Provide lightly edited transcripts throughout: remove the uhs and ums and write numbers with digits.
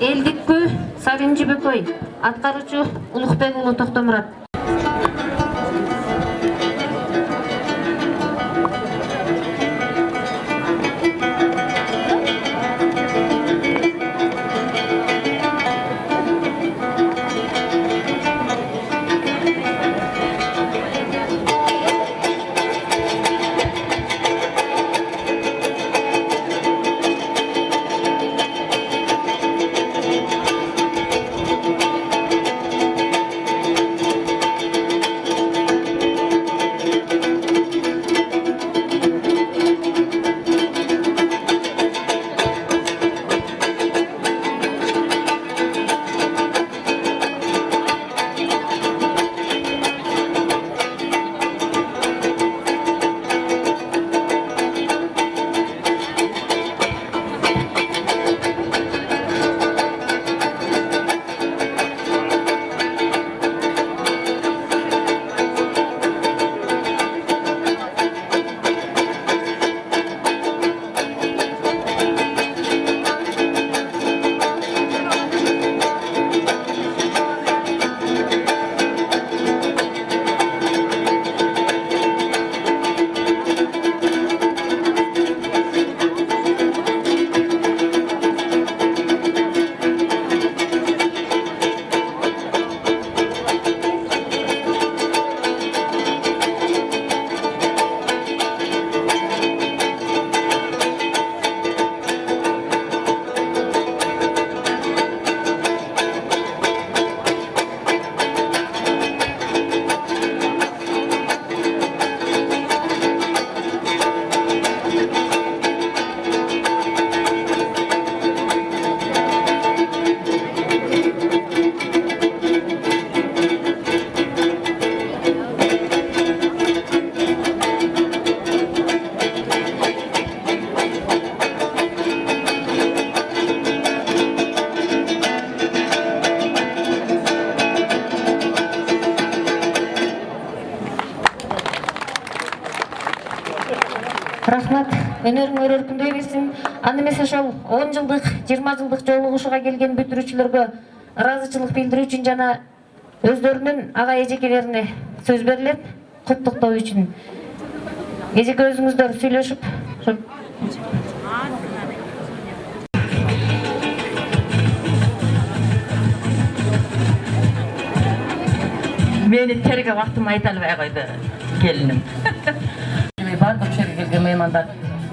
Элдиккү Сарин Жибекой, аткаруучу Улукбек уулу Токтомурат. Рахмат, өнөрүң өркүндөй берсин. Аны эмес ошол 10 жылдык, 20 жылдык жолугушууга келген бүтүрүүчүлөргө ыраазычылык билдирүү үчүн жана өздөрүнүн ага эжекелерине сөз берилет. Куттуктоо үчүн. Эжеке өзүңүздөр сүйлөшүп. Мени терге вактым айта албай койду келиним. Бардык жерге келген меймандар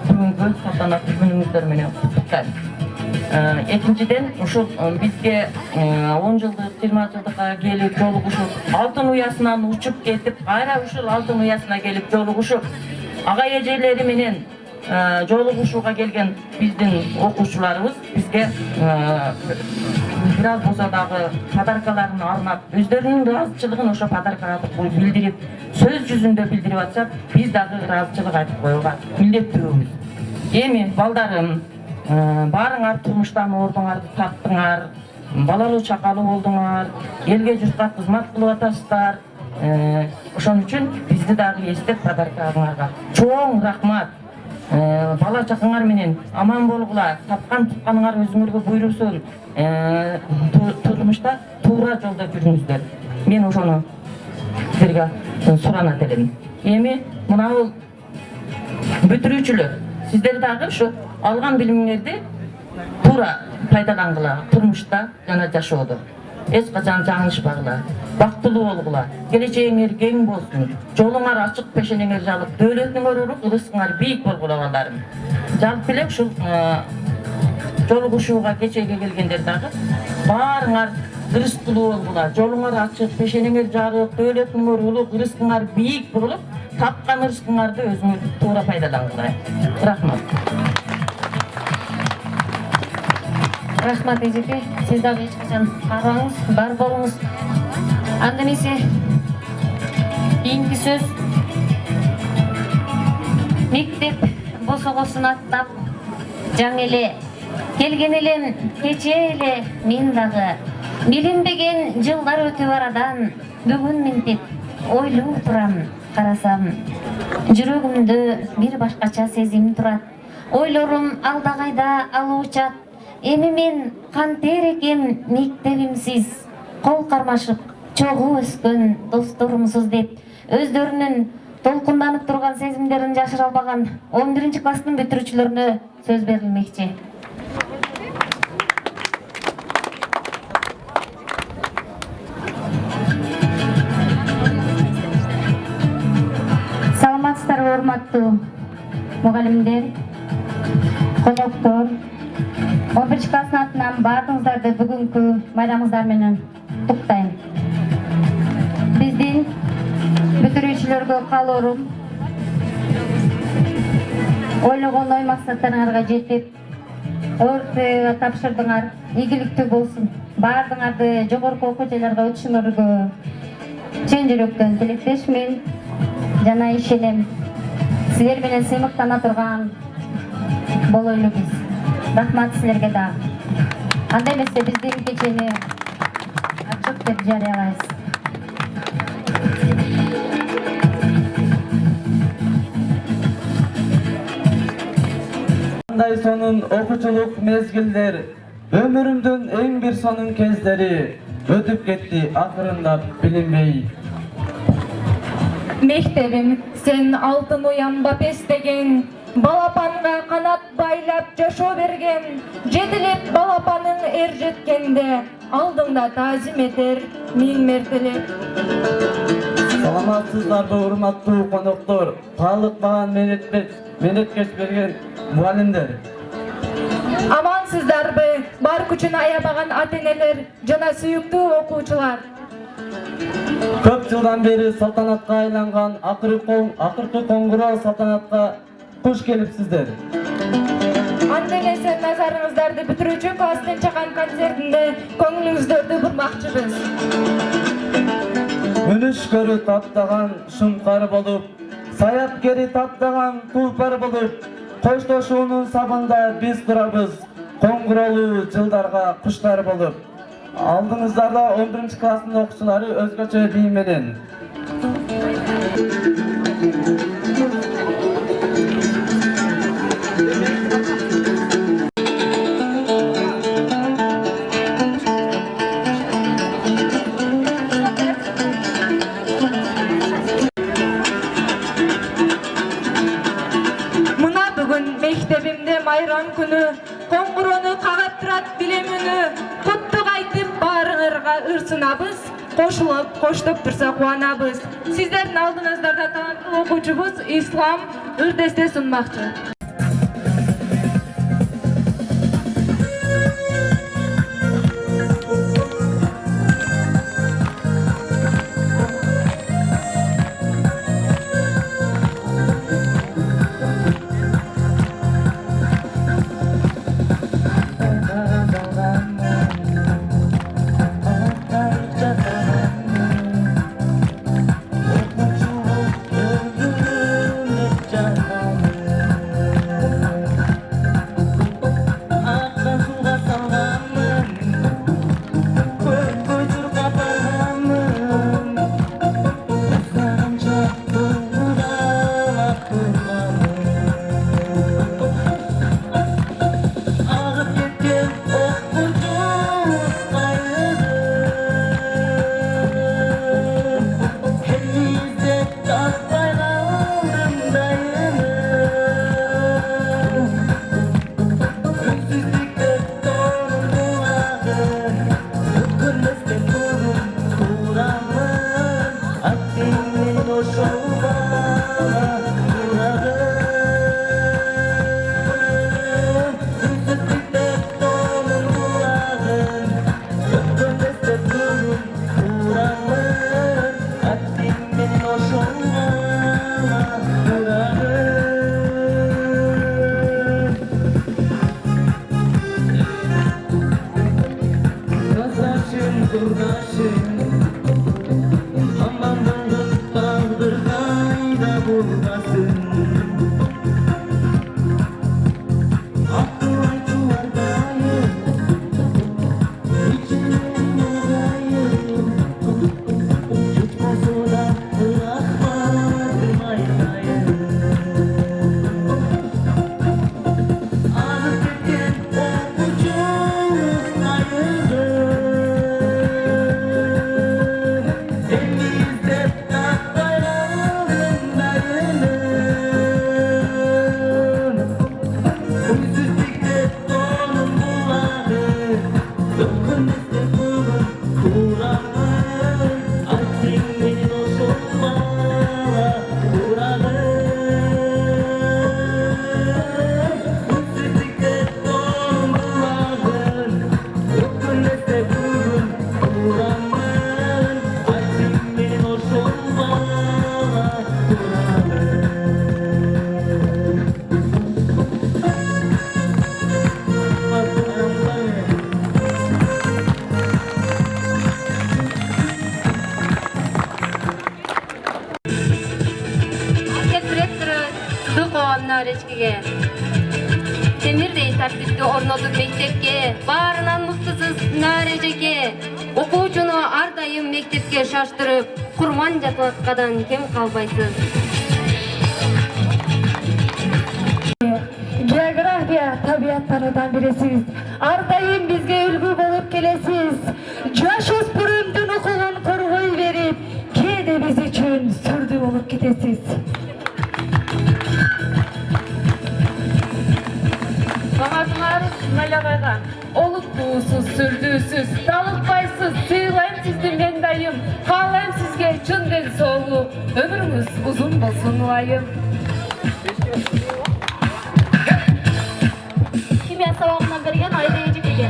бүгүнкү салтанаттуу күнүңүздөр менен куттуктайм. Экинчиден ушул бизге 10 жылдык, 20 жылдыкка келип жолугушуп, алтын уясынан учуп кетип, кайра ушул алтын уясына келип жолугушуп, ага эжелери менен жолугушууга келген биздин окуучуларыбыз бизге бир аз болсо дагы подаркаларын арнап, өздөрүнүн ыраазычылыгын ошо подаркага билдирип, сөз жүзүндө билдирип атса, биз дагы ыраазычылык айтып коюуга милдеттүүбүз. Эми балдарым, баарыңар турмуштан ордуңарды таптыңар, балалуу чакалуу болдуңар, элге журтка кызмат кылып атасыздар. Ошон үчүн бизди дагы эстеп подаркаңарга чоң рахмат. Бала чакаңар менен аман болгула, тапкан тукканыңар өзүңөргө буйрусун, турмушта туура жолдо жүрүңүздөр. Мен ошону силерге суранат элем. Эми мынабул бүтүрүүчүлөр, сиздер дагы ушу алган билимиңерди туура пайдалангыла, турмушта жана жашоодо. Эч качан жаңылышпагыла, бактылуу болгула, келечегиңер кең болсун, жолуңар ачык, пешенеңер жалык, дөөлөтүңөр уруп, ырыскыңар бийик болгула балдарым. Жалпы эле ушул жолугушууга кечеге келгендер дагы баарыңар ырыскылуу болгула, жолуңар ачык, пешенеңер жарык, дөөлөтүңөр улук, ырыскыңар бийик болуп, тапкан ырыскыңарды өзүңөр туура пайдалангыла. Рахмат. Рахмат эжеке, сиз дагы эч качан караңыз, бар болуңуз. Анда эмесе кийинки сөз мектеп босогосун аттап жаңы эле келген элем кече эле мен дагы билинбеген жылдар өтүп арадан бүгүн мен деп ойлоп турам, карасам жүрөгүмдө бир башкача сезим турат. Ойлорум алда кайда алып учат, Эми мен кантер экем мектебимсиз, кол кармашып чогуу өскөн досторумсуз деп өздөрүнүн толкунданып турган сезимдерин жашыра албаган 11-класстын бүтүрүүчүлөрүнө сөз берилмекчи. Саламатсыздарбы, урматтуу мугалимдер, коноктор. 11-класстын атынан баардыгыңыздарды бүгүнкү майрамыңыздар менен куттуктайм. Биздин бүтүрүүчүлөргө каалоорум ойлогон ой максаттарыңарга жетип, ОРТ тапшырдыңар, ийгиликтүү болсун. Баардыгыңарды жогорку окуу жайларга өтүшүңөргө чын жүрөктөн тилектешмин жана ишенем. Силер менен сыймыктана турган болойлу биз. Рахмат силерге да. Анда эмесе биздин кечени ачык деп жарыялайбыз. Кандай сонун окуучулук мезгилдер, өмүрүмдүн эң бир сонун кездери өтүп кетти акырындап билинбей. Мектебим сен алтын уянбап эстеген, балапанга канат байлап жашоо берген, жетилип балапаның эр жеткенде, алдыңда таазим этер миң мертелеп. Саламатсыздарбы, урматтуу коноктор, таалыкпаган менеткеч берген мугалимдер. Амансыздарбы, бар күчүн аябаган ата-энелер жана сүйүктүү окуучулар. Көп жылдан бери салтанатка айланган акыркы коңгуроо салтанатка куш келипсиздер. Анда эмесе назарыңыздарды бүтүрүүчү класстын чакан концертинде көңүлүңүздөрдү бурмакчыбыз. Өнүшкөрү таптаган шумкар болуп, саяпкери таптаган тулпар болуп, коштошуунун сабында биз турабыз, коңгуроолуу жылдарга куштар болуп. Алдыңыздарда 11-класстын окуучулары өзгөчө бий менен. Мына бүгүн мектебимде майрам күнү, коңгуроону кагап турат билем үнү. Куттук айтып баарыңарга ырсынабыз, кошулуп коштоп турса кубанабыз. Сиздердин алдыңыздарда таланттуу окуучубуз Ислам ырдесте сунмакчы. эчкиге. Темирдей тартипти орнотуп мектепке, баарынан мыктысыз Динара эжеке. Окуучуну ар дайым мектепке шаштырып, курман жаткадан кем калбайсыз. Geografiya tabiattарынан бересиз. Ар дайым бизге үлгү болуп келесиз. Жашөспүрүмдүн укугун коргой берип, кээде биз үчүн сүрдүү болуп кетесиз. Багатыңарыз Налябайга. Олуттуусуз, сүрдүүсүз, талыкпайсыз, сыйлайм сизди мен дайым. Каалайм сизге чын ден соолук, өмүрүңүз узун болсун улайым. Химия сабагынан берген Айда эжекеге.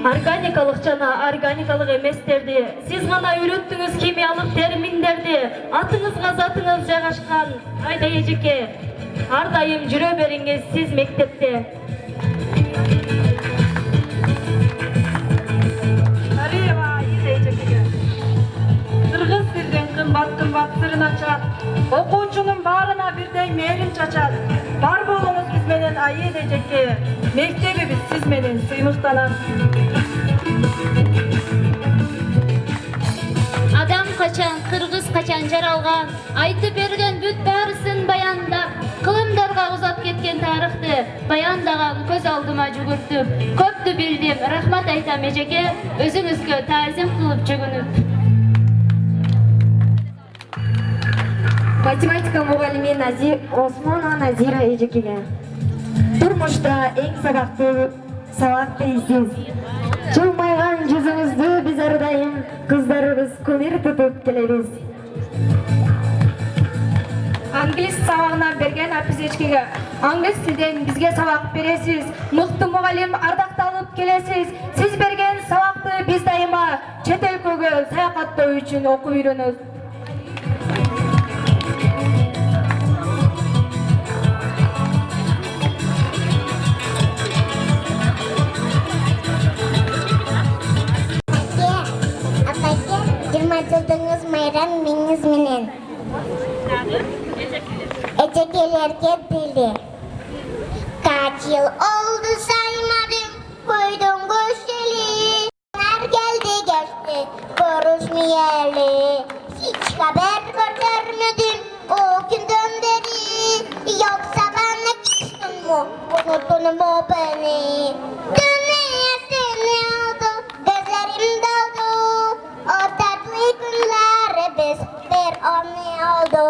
Органикалык жана органикалык эместерди сиз гана үйрөттүңүз химиялык терминдерди. Атыңызга затыңыз жайгашкан Айда эжеке. Ар дайым жүрө бериңиз сиз мектепте. Алиева Айда эжекеге. Кыргыз тилдин кымбат сырын ачат. Окуучунун баарына бирдей мээрим чачат. Бар болуңуз биз менен Айда эжеке. Мектебибиз сиз менен сыймыктанат. Адам качан, кыргыз качан жаралган, айтып берген бүт баарысын баяндап, кылымдарга узап кеткен тарыхты баяндаган көз алдыма жүгүртүп, көптү билдим, рахмат айтам эжеке, өзүңүзгө таазим кылып жүгүнүп. Математика мугалими Осмонова Назира эжекеге. Турмушта эң сабактуу сабак дейсиз. Жылмайган жүзүңүздү биз ар дайым кыздарыбыз кумир тутуп келебиз. Англис сабагынан берген Апиз эжекеге. Англис тилден бизге сабак бересиз. Мыкты мугалим ардакталып келесиз. Сиз берген сабакты биз дайыма чет өлкөгө саякаттоо үчүн окуп үйрөнөбүз. Жылдыңыз майран меңіз менен эжекелерге билди. Kaç yıl oldu saymadım koydum göçeli. Her geldi geçti görüşmeyeli. Hiç haber görmedim o günden beri. Yoksa ben ne küstüm mu unuttun mu beni? Dünya seni aldı gözlerim doldu. O tatlı günler biz bir anne oldu.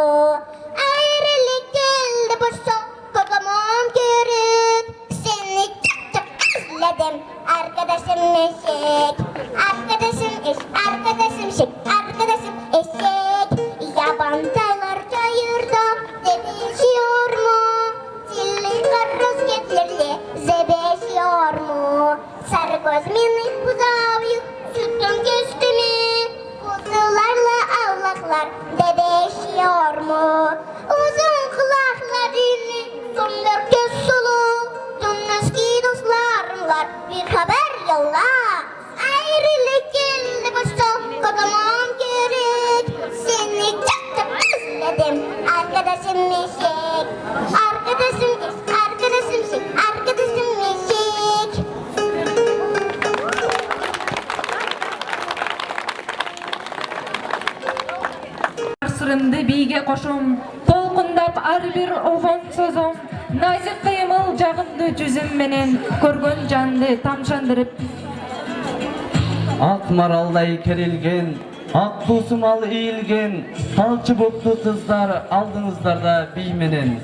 Ayrılık geldi bu soğukamam gerek. Seni çok özledim arkadaşım eşek. Arkadaşım eş, arkadaşım şek, arkadaşım eşek. Yabancılar çayırda zebişiyor mu? Zilli karosketleriyle zebişiyor mu? Sarı göz minik buzağıyı sütün geçti mi? Kuzularla avlaklar debeşiyor mu? Uzun kulaklarını sündür göz sulu. Tüm eski dostlarım var bir haber yolla. Ayrılık geldi başta kocaman gerek. Seni çok özledim arkadaşım eşek. Arkadaşım eş, arkadaşım şek, arkadaşım eşek. Sırımdı biyge koşum, толкундап ар бир оғон сөзüm. Назик кыймыл жагымды жүзүм менен көргөн жанды тамшандырып. Ак маралдай керилген, ак туусумал ийилген, талчы бокту кыздар алдыңыздарда бий менен.